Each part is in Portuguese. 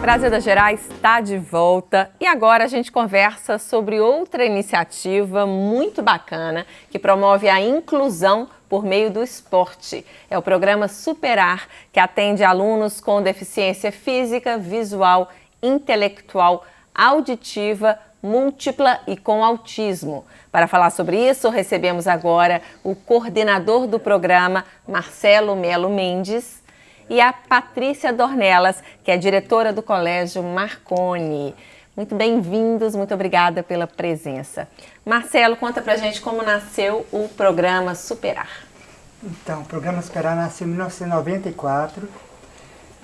Prazer das Gerais está de volta e agora a gente conversa sobre outra iniciativa muito bacana que promove a inclusão por meio do esporte. É o programa Superar, que atende alunos com deficiência física, visual, intelectual, auditiva, múltipla e com autismo. Para falar sobre isso, recebemos agora o coordenador do programa, Marcelo Melo Mendes, e a Patrícia Dornelas, que é diretora do Colégio Marconi. Muito bem-vindos, muito obrigada pela presença. Marcelo, conta pra gente como nasceu o programa Superar. Então, o programa Superar nasceu em 1994,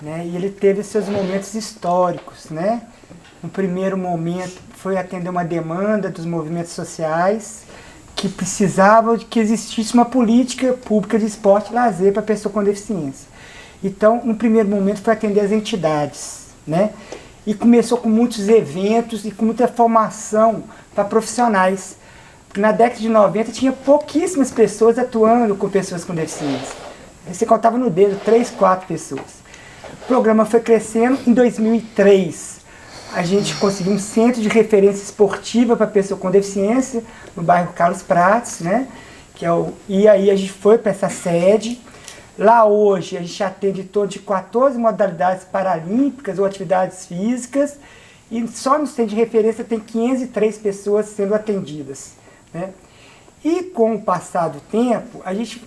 né, e ele teve seus momentos históricos, né? No primeiro momento foi atender uma demanda dos movimentos sociais que precisavam de que existisse uma política pública de esporte e lazer para pessoa com deficiência. Então, no primeiro momento, foi atender as entidades, né? E começou com muitos eventos e com muita formação para profissionais. Porque na década de 90 tinha pouquíssimas pessoas atuando com pessoas com deficiência. Você contava no dedo 3, 4 pessoas. O programa foi crescendo. Em 2003, a gente conseguiu um centro de referência esportiva para pessoa com deficiência no bairro Carlos Prates, né? E aí a gente foi para essa sede. Lá hoje a gente atende em torno de 14 modalidades paralímpicas ou atividades físicas e só no centro de referência tem 503 pessoas sendo atendidas, né? E com o passar do tempo, a gente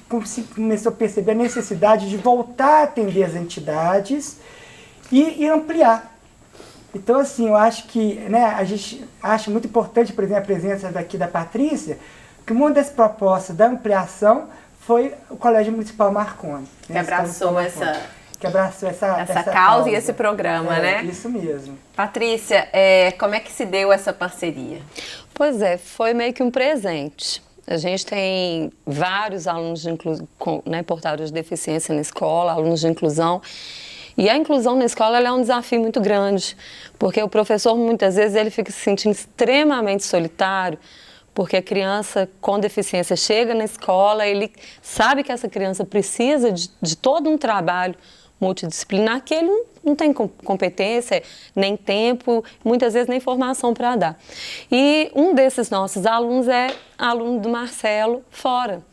começou a perceber a necessidade de voltar a atender as entidades e ampliar. Então, assim, eu acho que, né, a gente acha muito importante, por exemplo, a presença daqui da Patrícia, que uma das propostas da ampliação foi o Colégio Municipal Marconi. Que abraçou essa essa causa e esse programa, né? Isso mesmo. Patrícia, como é que se deu essa parceria? Pois é, foi meio que um presente. A gente tem vários alunos portadores de deficiência na escola, alunos de inclusão. E a inclusão na escola ela é um desafio muito grande, porque o professor muitas vezes ele fica se sentindo extremamente solitário, porque a criança com deficiência chega na escola, ele sabe que essa criança precisa de todo um trabalho multidisciplinar que ele não tem competência, nem tempo, muitas vezes nem formação para dar. E um desses nossos alunos é aluno do Marcelo fora.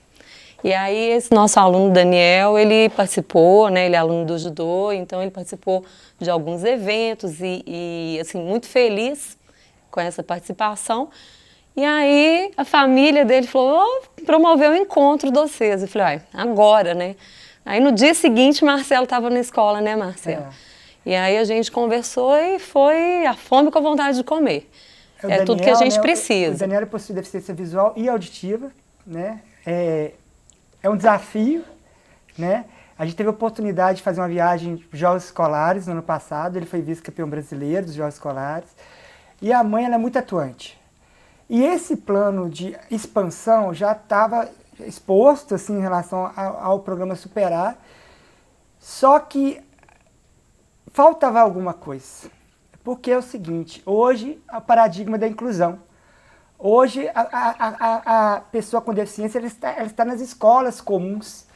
E aí esse nosso aluno Daniel, ele participou, né, ele é aluno do judô, então ele participou de alguns eventos e assim, muito feliz com essa participação. E aí a família dele falou, promoveu o encontro de vocês. Eu falei, agora, né? Aí no dia seguinte, Marcelo estava na escola, né, Marcelo? E aí a gente conversou e foi a fome com a vontade de comer. Daniel, tudo que a gente precisa. O Daniel possui deficiência visual e auditiva, né? É um desafio, né? A gente teve a oportunidade de fazer uma viagem de Jogos Escolares no ano passado, ele foi vice-campeão brasileiro dos Jogos Escolares. E a mãe, ela é muito atuante. E esse plano de expansão já estava exposto assim, em relação ao programa Superar, só que faltava alguma coisa. Porque é o seguinte, hoje é o paradigma da inclusão. Hoje a pessoa com deficiência ela está nas escolas comuns.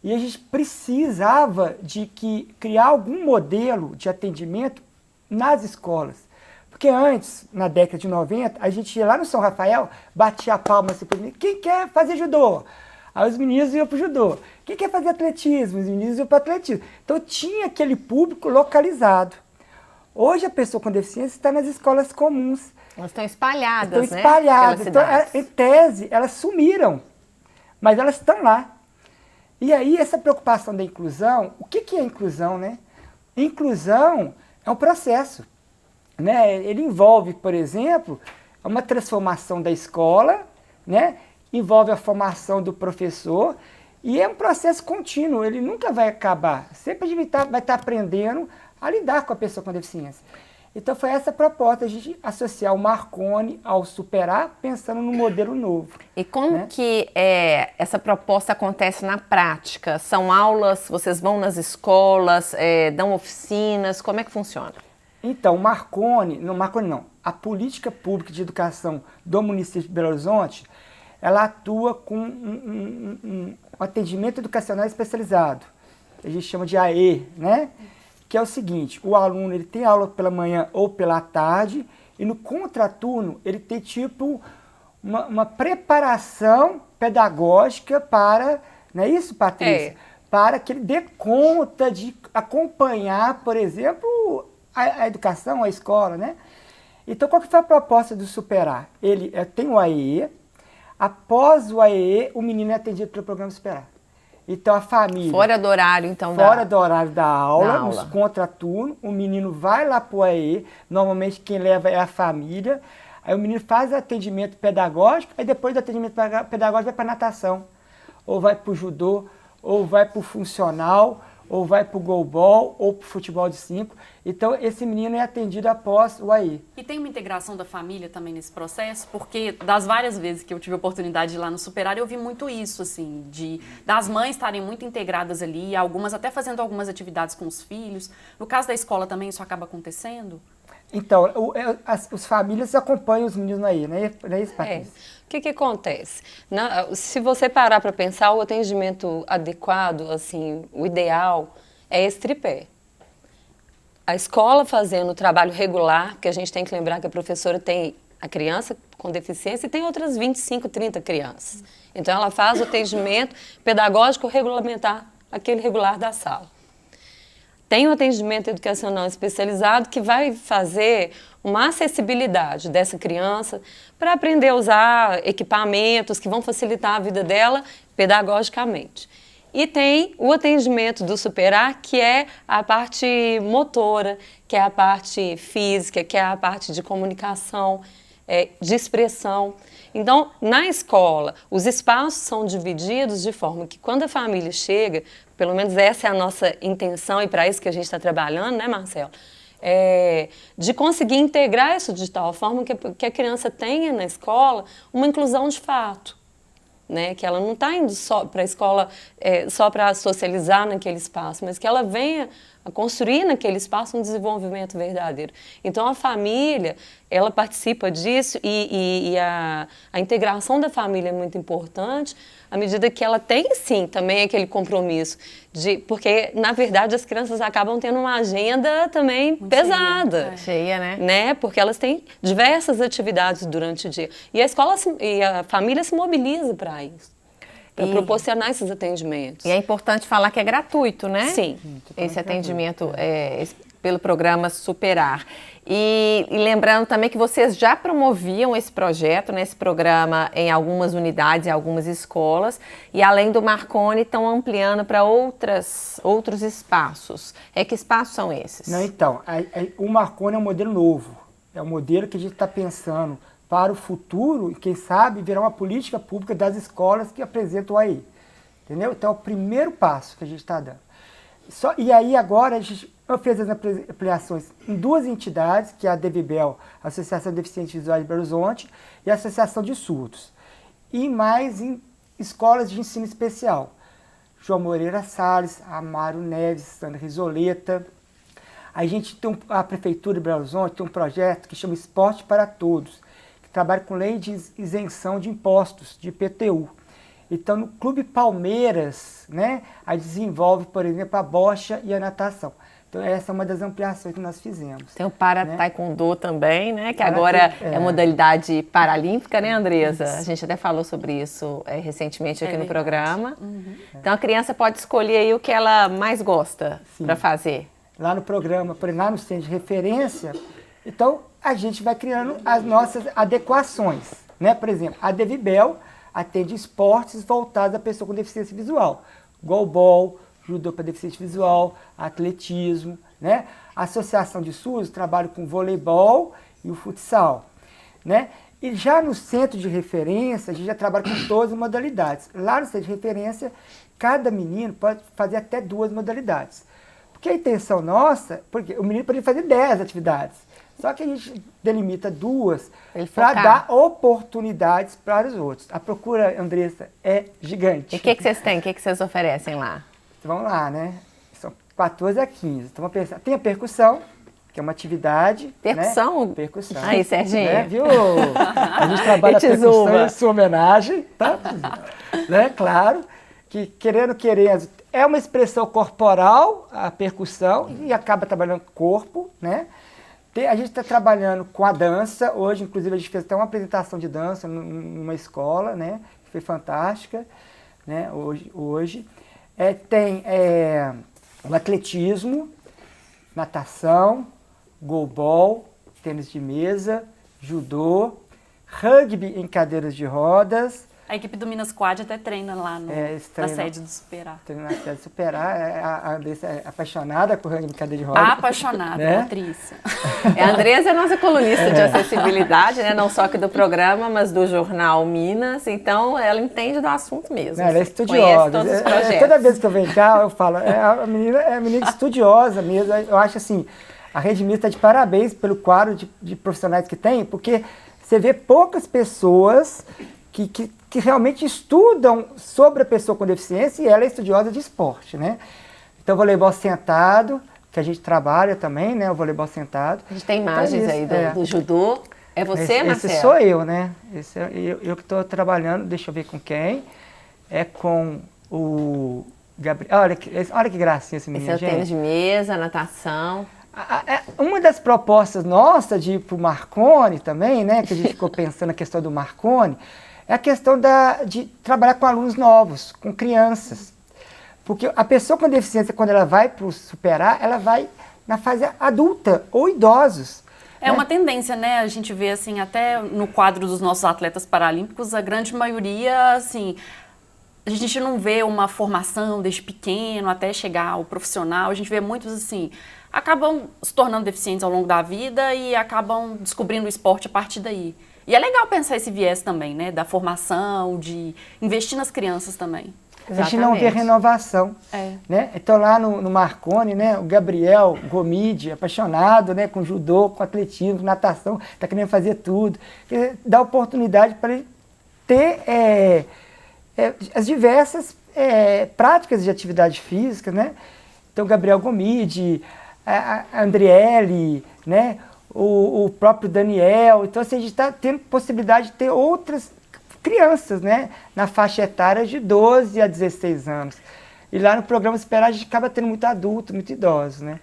E a gente precisava de criar algum modelo de atendimento nas escolas. Porque antes, na década de 90, a gente ia lá no São Rafael, batia a palma assim, quem quer fazer judô? Aí os meninos iam para o judô. Quem quer fazer atletismo? Os meninos iam para o atletismo. Então tinha aquele público localizado. Hoje a pessoa com deficiência está nas escolas comuns. Elas estão espalhadas, estão espalhadas. Então, em tese, elas sumiram, mas elas estão lá. E aí essa preocupação da inclusão, o que é inclusão, né? Inclusão é um processo. Né? Ele envolve, por exemplo, uma transformação da escola, né? Envolve a formação do professor e é um processo contínuo, ele nunca vai acabar. Sempre a gente vai estar aprendendo a lidar com a pessoa com deficiência. Então foi essa proposta, a gente associar o Marconi ao Superar, pensando num modelo novo. E como que essa proposta acontece na prática? São aulas, vocês vão nas escolas, dão oficinas, como é que funciona? Então, o Marconi não, a política pública de educação do município de Belo Horizonte, ela atua com um atendimento educacional especializado, que a gente chama de AE, né? que é o seguinte, o aluno ele tem aula pela manhã ou pela tarde, e no contraturno ele tem tipo uma preparação pedagógica para, não é isso, Patrícia? Para que ele dê conta de acompanhar, por exemplo, a educação, a escola, né? Então, qual que foi a proposta do Superar? Ele tem o AEE, após o AEE, o menino é atendido pelo programa Superar. Então, a família... Fora do horário, então, fora do horário da aula, nos contraturno, o menino vai lá para o AEE, normalmente quem leva é a família, aí o menino faz atendimento pedagógico, aí depois do atendimento pedagógico vai para natação, ou vai para o judô, ou vai para o funcional, ou vai para o goalball, ou para o futebol de 5. Então, esse menino é atendido após o AE. E tem uma integração da família também nesse processo? Porque das várias vezes que eu tive a oportunidade de ir lá no Superar, eu vi muito isso, assim, das mães estarem muito integradas ali, algumas até fazendo algumas atividades com os filhos. No caso da escola também isso acaba acontecendo? Então, as famílias acompanham os meninos aí, não é isso, Patrícia? O que acontece? Se você parar para pensar, o atendimento adequado, assim, o ideal é esse tripé. A escola fazendo o trabalho regular, porque a gente tem que lembrar que a professora tem a criança com deficiência e tem outras 25, 30 crianças. Então, ela faz o atendimento pedagógico regulamentar, aquele regular da sala. Tem o atendimento educacional especializado que vai fazer uma acessibilidade dessa criança para aprender a usar equipamentos que vão facilitar a vida dela pedagogicamente. E tem o atendimento do Superar, que é a parte motora, que é a parte física, que é a parte de comunicação, de expressão. Então, na escola, os espaços são divididos de forma que quando a família chega, pelo menos essa é a nossa intenção e para isso que a gente está trabalhando, né, Marcelo? De conseguir integrar isso de tal forma que a criança tenha na escola uma inclusão de fato. Né, que ela não está indo só para a escola só para socializar naquele espaço, mas que ela venha a construir naquele espaço um desenvolvimento verdadeiro. Então, a família, ela participa disso e a integração da família é muito importante, à medida que ela tem, sim, também aquele compromisso, porque, na verdade, as crianças acabam tendo uma agenda também muito pesada. Cheia, né? Porque elas têm diversas atividades durante o dia. E a escola e a família se mobiliza para isso, para proporcionar esses atendimentos. E é importante falar que é gratuito, né? Sim. Esse atendimento pelo programa Superar. E lembrando também que vocês já promoviam esse projeto, né, esse programa em algumas unidades, em algumas escolas, e além do Marconi estão ampliando para outros espaços. Que espaços são esses? Não, então, o Marconi é um modelo novo, é um modelo que a gente está pensando para o futuro e, quem sabe, virar uma política pública das escolas que apresentam aí. Entendeu? Então, é o primeiro passo que a gente está dando. E aí, agora, a gente fez as ampliações em duas entidades, que é a DEVIBEL, a Associação de Deficientes Visuais de Belo Horizonte, e a Associação de Surdos. E mais em escolas de ensino especial. João Moreira Salles, Amaro Neves, Sandra Risoleta. A gente tem a Prefeitura de Belo Horizonte tem um projeto que chama Esporte para Todos, que trabalha com lei de isenção de impostos, de IPTU. Então, no Clube Palmeiras, né, a desenvolve, por exemplo, a bocha e a natação. Então, essa é uma das ampliações que nós fizemos. Tem o Taekwondo também, né, que agora é modalidade paralímpica, né, Andresa? A gente até falou sobre isso recentemente aqui no programa. Uhum. Então, a criança pode escolher aí o que ela mais gosta para fazer. Lá no programa, por exemplo, lá no centro de referência, então, a gente vai criando as nossas adequações, né? Por exemplo, a DEVIBEL atende esportes voltados à pessoa com deficiência visual. Goalball, judô para deficiente visual, atletismo, né? A Associação de Surdos trabalha com voleibol e o futsal, né? E já no centro de referência, a gente já trabalha com todas as modalidades. Lá no centro de referência, cada menino pode fazer até 2 modalidades. Porque a intenção nossa, porque o menino pode fazer 10 atividades. Só que a gente delimita 2 para dar oportunidades para os outros. A procura, Andressa, é gigante. E o que vocês têm? O que vocês oferecem lá? Então, vamos lá, né? São 14 a 15. Então, vamos pensar. Tem a percussão, que é uma atividade. Percussão? Né? Percussão. Aí, Serginho. Né? Viu? A gente trabalha a percussão em sua homenagem, tá? Né? Claro que, querendo, é uma expressão corporal, a percussão, e acaba trabalhando com o corpo, né? A gente está trabalhando com a dança, hoje inclusive a gente fez até uma apresentação de dança numa escola, né? Que foi fantástica, né? Hoje. Tem o atletismo, natação, goalball, tênis de mesa, judô, rugby em cadeiras de rodas. A equipe do Minas Quad até treina lá na sede do Superar. Treina na sede do Superar. A Andressa é apaixonada por rugby em cadeira de rodas. Apaixonada, né? Patrícia. A Andressa é nossa colunista de acessibilidade, né? Não só aqui do programa, mas do jornal Minas. Então, ela entende do assunto mesmo. Não, ela é estudiosa. Todos os projetos. Toda vez que eu venho cá, eu falo, a menina estudiosa mesmo. Eu acho assim, a Rede Minas está de parabéns pelo quadro de profissionais que tem, porque você vê poucas pessoas que realmente estudam sobre a pessoa com deficiência, e ela é estudiosa de esporte, né? Então, voleibol sentado, que a gente trabalha também, né? O voleibol sentado. A gente tem imagens então, aí do judô. É você, Marcelo? Esse sou eu, né? Eu que estou trabalhando, deixa eu ver com quem. É com o Gabriel. Olha que gracinha esse menino, esse é o tênis de mesa, natação. Uma das propostas nossas de ir para o Marconi também, né? Que a gente ficou pensando na questão do Marconi, é a questão de trabalhar com alunos novos, com crianças. Porque a pessoa com deficiência, quando ela vai para o Superar, ela vai na fase adulta ou idosos. É uma tendência, né? A gente vê, assim, até no quadro dos nossos atletas paralímpicos, a grande maioria, assim, a gente não vê uma formação desde pequeno até chegar ao profissional. A gente vê muitos, assim, acabam se tornando deficientes ao longo da vida e acabam descobrindo o esporte a partir daí. E é legal pensar esse viés também, né? Da formação, de investir nas crianças também. A gente não vê renovação. Né? Então lá no Marconi, né, o Gabriel Gomide, apaixonado, né, com judô, com atletismo, com natação, está querendo fazer tudo. Dá oportunidade para ele ter as diversas práticas de atividade física, né? Então o Gabriel Gomide, a Andriele, né? O próprio Daniel. Então assim, a gente está tendo possibilidade de ter outras crianças, né, na faixa etária de 12 a 16 anos. E lá no programa Superar a gente acaba tendo muito adulto, muito idoso, né?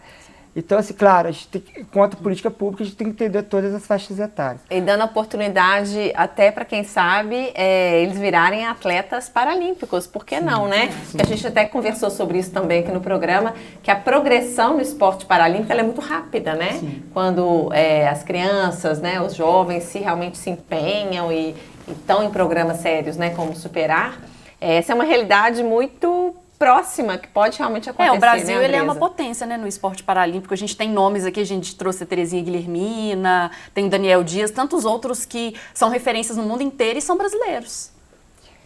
Então, assim, claro, a gente tem, quanto política pública, a gente tem que entender todas as faixas etárias. E dando oportunidade até para quem sabe, eles virarem atletas paralímpicos, por que não, né? Sim. A gente até conversou sobre isso também aqui no programa, que a progressão no esporte paralímpico ela é muito rápida, né? Sim. Quando as crianças, né, os jovens realmente se empenham e estão em programas sérios, né, como Superar, essa é uma realidade muito próxima que pode realmente acontecer. O Brasil, né, ele é uma potência, né, no esporte paralímpico. A gente tem nomes aqui, a gente trouxe a Terezinha Guilhermina, tem o Daniel Dias, tantos outros que são referências no mundo inteiro e são brasileiros.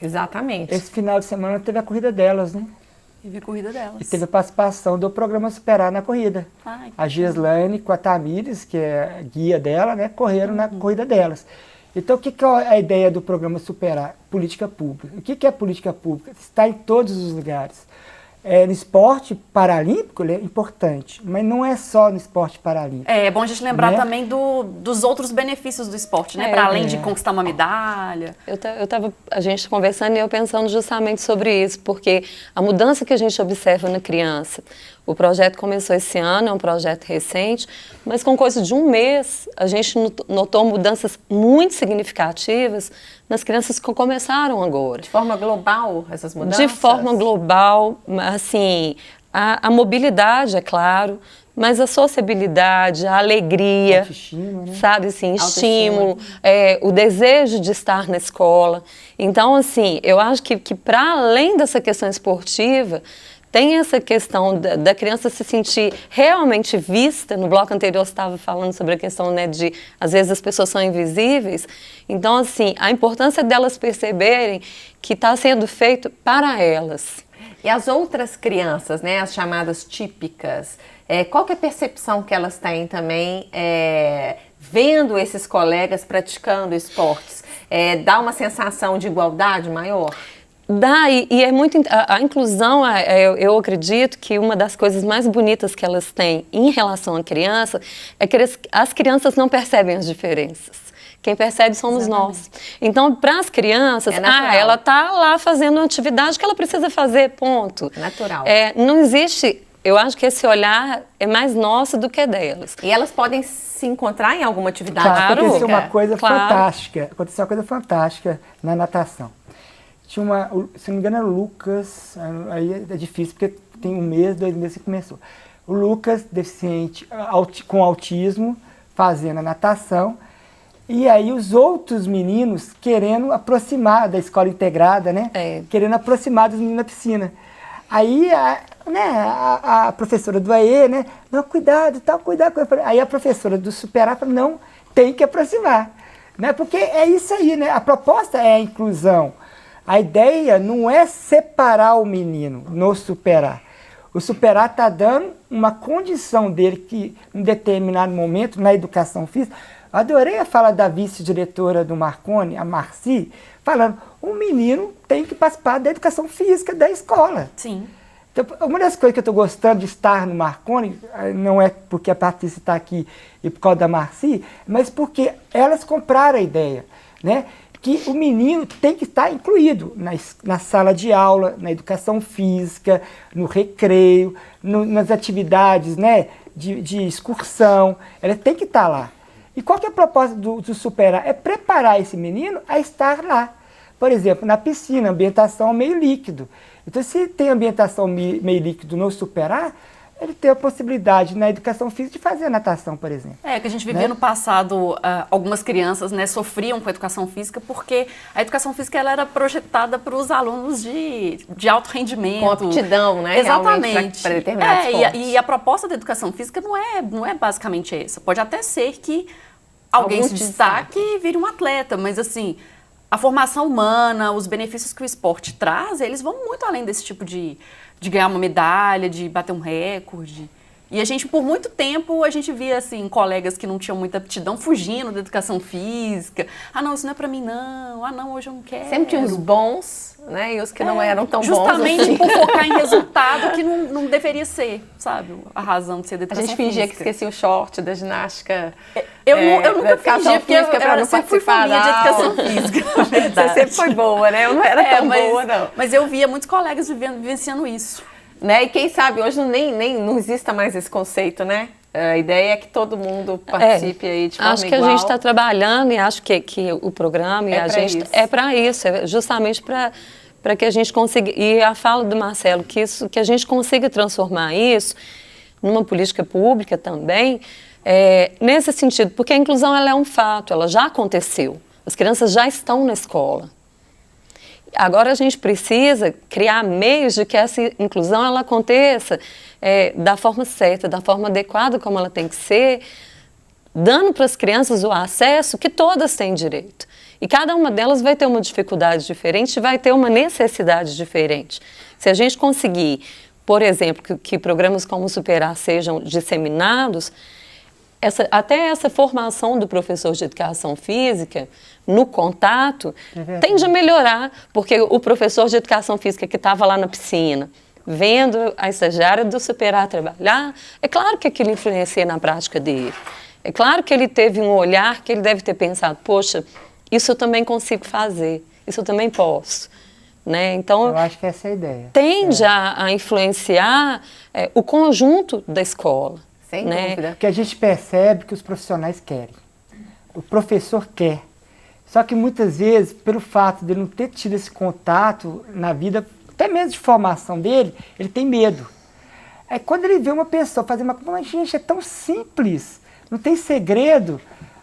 Exatamente. Esse final de semana teve a corrida delas, né? Teve a corrida delas. E teve a participação do programa Superar na corrida. A Gislaine com a Tamires, que é a guia dela, né, correram na corrida delas. Então, o que é a ideia do programa Superar? Política pública. O que é política pública? Está em todos os lugares. No esporte paralímpico, ele é importante, mas não é só no esporte paralímpico. É bom a gente lembrar, né, também dos outros benefícios do esporte, né? Para além de conquistar uma medalha. A gente conversando e eu pensando justamente sobre isso, porque a mudança que a gente observa na criança, o projeto começou esse ano, é um projeto recente, mas com coisa de um mês, a gente notou mudanças muito significativas nas crianças que começaram agora. De forma global, essas mudanças? De forma global, assim, a mobilidade, é claro, mas a sociabilidade, a alegria, autoestima, né? Sabe, assim, estímulo, o desejo de estar na escola. Então, assim, eu acho que para além dessa questão esportiva, tem essa questão da criança se sentir realmente vista. No bloco anterior você estava falando sobre a questão, né, de, às vezes, as pessoas são invisíveis. Então, assim, a importância delas perceberem que está sendo feito para elas. E as outras crianças, né, as chamadas típicas, qual que é a percepção que elas têm também vendo esses colegas praticando esportes? Dá uma sensação de igualdade maior? Dá, e é muito. A inclusão, eu acredito que uma das coisas mais bonitas que elas têm em relação à criança é que as crianças não percebem as diferenças. Quem percebe somos nós. Então, para as crianças, ela está lá fazendo uma atividade que ela precisa fazer, ponto. Natural. Não existe, eu acho que esse olhar é mais nosso do que delas. E elas podem se encontrar em alguma atividade? Claro. Aconteceu uma coisa fantástica. Aconteceu uma coisa fantástica na natação. Tinha se não me engano era o Lucas, aí é difícil porque tem 1 mês, 2 meses que começou. O Lucas, deficiente, com autismo, fazendo a natação. E aí os outros meninos querendo aproximar da escola integrada, né? Querendo aproximar dos meninos da piscina. Aí a professora do AE, né? Não, cuidado, tal, cuidado. Aí a professora do Superar falou, não, tem que aproximar. Né? Porque é isso aí, né? A proposta é a inclusão. A ideia não é separar o menino no Superar. O Superar está dando uma condição dele que, em determinado momento, na educação física, eu adorei a fala da vice-diretora do Marconi, a Marci, falando, o menino tem que participar da educação física da escola. Sim. Então, uma das coisas que eu estou gostando de estar no Marconi, não é porque a Patrícia está aqui e por causa da Marci, mas porque elas compraram a ideia, né? Que o menino tem que estar incluído na sala de aula, na educação física, no recreio, nas atividades, né, de excursão, ela tem que estar lá. E qual que é a proposta do Superar? É preparar esse menino a estar lá. Por exemplo, na piscina, ambientação meio líquido. Então, se tem ambientação meio líquido no Superar, ele tem a possibilidade na educação física de fazer a natação, por exemplo. Que a gente vivia no passado, algumas crianças, né, sofriam com a educação física porque a educação física ela era projetada para os alunos de alto rendimento. Com aptidão, né? Exatamente. Para determinados esportes. E a proposta da educação física não é basicamente essa. Pode até ser que alguém se destaque e vire um atleta, mas assim, a formação humana, os benefícios que o esporte traz, eles vão muito além desse tipo de ganhar uma medalha, de bater um recorde. E a gente, por muito tempo, a gente via, assim, colegas que não tinham muita aptidão fugindo da educação física. Ah, não, isso não é pra mim, não. Ah, não, hoje eu não quero. Sempre tinha os bons, né, e os que não eram tão bons justamente assim. por focar em resultado que não deveria ser, sabe? A razão de ser da educação física. A gente fingia física. que esquecia o short da ginástica. Eu nunca fingi, porque eu sempre fui fominha de educação física. Você sempre foi boa, né? Eu não era tão boa, não. Mas eu via muitos colegas vivenciando isso. Né? E quem sabe hoje não exista mais esse conceito, né? A ideia é que todo mundo participe aí de forma acho que igual. A gente está trabalhando e acho que o programa e a gente é para isso, é justamente para que a gente consiga, e a fala do Marcelo, que a gente consiga transformar isso numa política pública também, nesse sentido, porque a inclusão ela é um fato, ela já aconteceu, as crianças já estão na escola. Agora a gente precisa criar meios de que essa inclusão ela aconteça da forma certa, da forma adequada como ela tem que ser, dando para as crianças o acesso que todas têm direito. E cada uma delas vai ter uma dificuldade diferente, vai ter uma necessidade diferente. Se a gente conseguir, por exemplo, que programas como o Superar sejam disseminados, até essa formação do professor de educação física no contato tende a melhorar, porque o professor de educação física que estava lá na piscina, vendo a estagiária do Superar trabalhar, é claro que aquilo influencia na prática dele. É claro que ele teve um olhar que ele deve ter pensado, poxa, isso eu também consigo fazer, isso eu também posso. Né? Então, eu acho que essa é a ideia. Tende a influenciar o conjunto da escola. Sem dúvida. Porque a gente percebe que os profissionais querem. O professor quer. Só que muitas vezes, pelo fato de ele não ter tido esse contato na vida, até mesmo de formação dele, ele tem medo. Aí quando ele vê uma pessoa fazer uma coisa, mas gente, é tão simples, não tem segredo,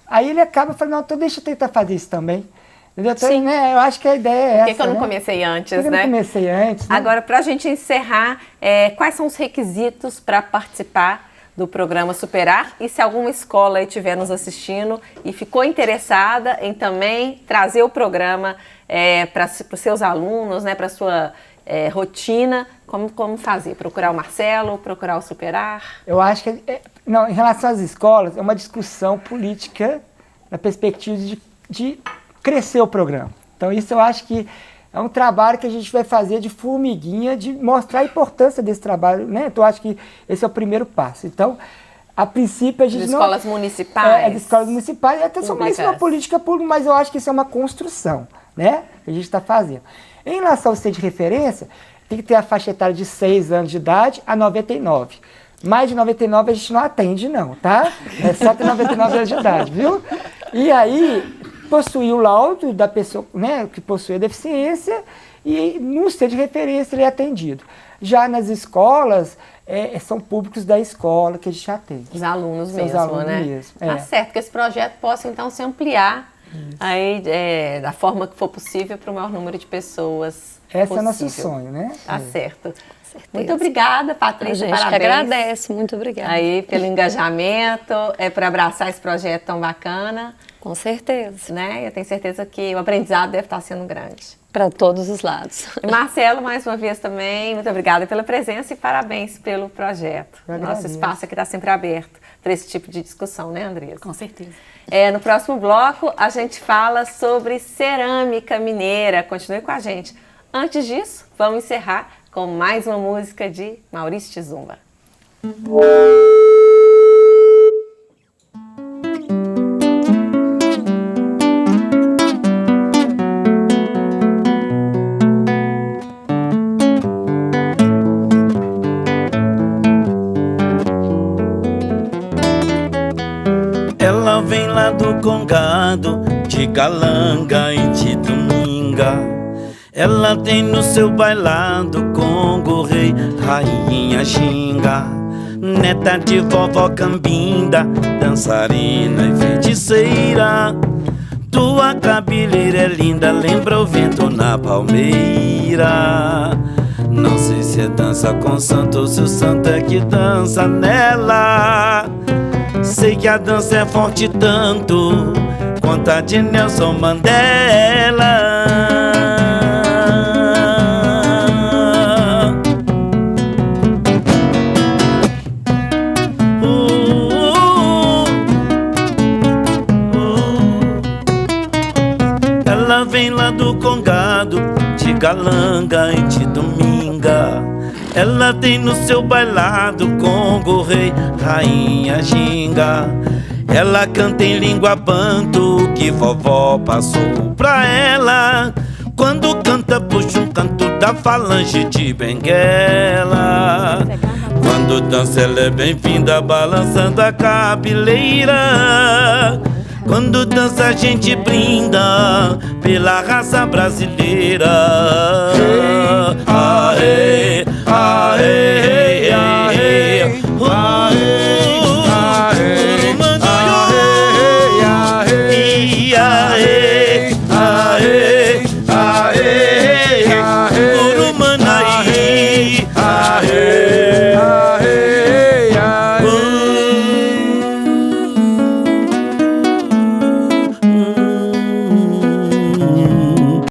aí ele acaba falando, não, então deixa eu tentar fazer isso também. Sim. Né? Eu acho que a ideia é essa. Por que eu não comecei antes, né? Por que eu não comecei antes, né? Agora, para a gente encerrar, quais são os requisitos para participar do programa Superar? E se alguma escola estiver nos assistindo e ficou interessada em também trazer o programa para os seus alunos, né, para a sua rotina, como fazer? Procurar o Marcelo, procurar o Superar? Eu acho que, não, em relação às escolas, é uma discussão política na perspectiva de crescer o programa. Então isso eu acho que é um trabalho que a gente vai fazer de formiguinha, de mostrar a importância desse trabalho, né? Então eu acho que esse é o primeiro passo. Então A princípio a gente De não... escolas municipais? De escolas municipais, até são mais uma política pública, mas eu acho que isso é uma construção, né? Que a gente está fazendo. Em relação ao centro de referência, tem que ter a faixa etária de 6 anos de idade a 99. Mais de 99 a gente não atende não, tá? É só ter 99 anos de idade, viu? E aí, possuir o laudo da pessoa, né, que possui a deficiência, e no centro de referência ele é atendido. Já nas escolas, são públicos da escola que a gente atende. Os alunos São mesmo, os alunos né? mesmo, Tá certo, que esse projeto possa então se ampliar aí, da forma que for possível para o maior número de pessoas Esse possível. é nosso sonho, né? Tá certo. Muito obrigada, Patrícia, A gente parabéns. que agradece, muito obrigada. Aí pelo engajamento, por abraçar esse projeto tão bacana, Com certeza. né? Eu tenho certeza que o aprendizado deve estar sendo grande. Para todos os lados. E Marcelo, mais uma vez também, muito obrigada pela presença e parabéns pelo projeto. Eu Nosso agradeço. espaço aqui está sempre aberto para esse tipo de discussão, né, Andressa? Com certeza. No próximo bloco, a gente fala sobre cerâmica mineira. Continue com a gente. Antes disso, vamos encerrar com mais uma música de Maurício Tizumba. Ela vem lá do Congado, de Calanga e de Dominga. Ela tem no seu bailado Congo, rei, rainha ginga. Neta de vovó Cambinda, dançarina e feiticeira. Tua cabeleira é linda, lembra o vento na palmeira. Não sei se é dança com santo ou se o santo é que dança nela. Sei que a dança é forte tanto quanto a de Nelson Mandela. Ela vem lá do Congado, de Calanga e de Dominga. Ela tem no seu bailado Congo, rei, rainha ginga. Ela canta em língua banto que vovó passou pra ela. Quando canta puxa um canto da falange de Benguela. Quando dança ela é bem-vinda balançando a cabeleira. Quando dança a gente brinda pela raça brasileira. Aê, aê, aê, aê, aê.